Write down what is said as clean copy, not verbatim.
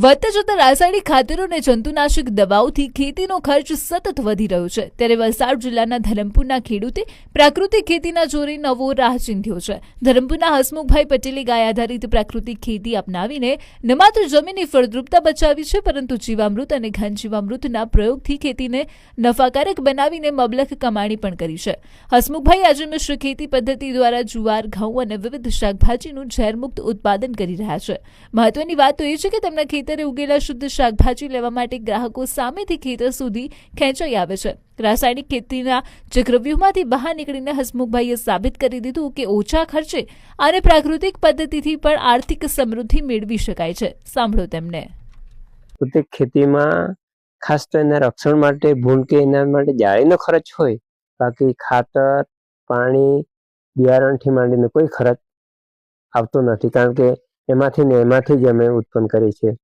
વધતા જતા રાસાયણિક ખાતરો અને જંતુનાશક દવાઓથી ખેતીનો ખર્ચ સતત વધી રહ્યો છે, ત્યારે વલસાડ જિલ્લાના ધરમપુરના ખેડૂતે પ્રાકૃતિક ખેતીના જોરે નવો રાહ ચીંધ્યો છે. ધરમપુરના હસમુખભાઈ પટેલે ગાય આધારિત પ્રાકૃતિક ખેતી અપનાવીને ન માત્ર જમીનની ફળદ્રુપતા બચાવી છે, પરંતુ જીવામૃત અને ઘન જીવામૃતના પ્રયોગથી ખેતીને નફાકારક બનાવીને મબલખ કમાણી પણ કરી છે. હસમુખભાઈ આજે મિશ્ર ખેતી પદ્ધતિ દ્વારા જુવાર, ઘઉં અને વિવિધ શાકભાજીનું ઝેરમુક્ત ઉત્પાદન કરી રહ્યા છે. મહત્વની વાત તો એ છે કે તેમના ખેતરે ઉગેલા શુદ્ધ શાકભાજી લેવા માટે ગ્રાહકો સામેથી ખેતર સુધી ખેંચાઈ આવે છે. રાસાયણિક ખેતીના ચક્રવ્યૂહમાંથી બહાર નીકળીને હસમુખભાઈએ સાબિત કરી દીધું કે ઓછા ખર્ચે અને પ્રાકૃતિક પદ્ધતિથી પણ આર્થિક સમૃદ્ધિ મેળવી શકાય છે. સાંભળો તેમને. પ્રાકૃતિક ખેતીમાં ખાસ તો એના રક્ષણ માટે ભૂંડ કે એના માટે જાળીનો ખર્ચ હોય, બાકી ખાતર, પાણી, બિયારણથી માંડીને કોઈ ખર્ચ આવતો નથી, કારણ કે એમાંથી જ અમે ઉત્પન્ન કરીએ છીએ.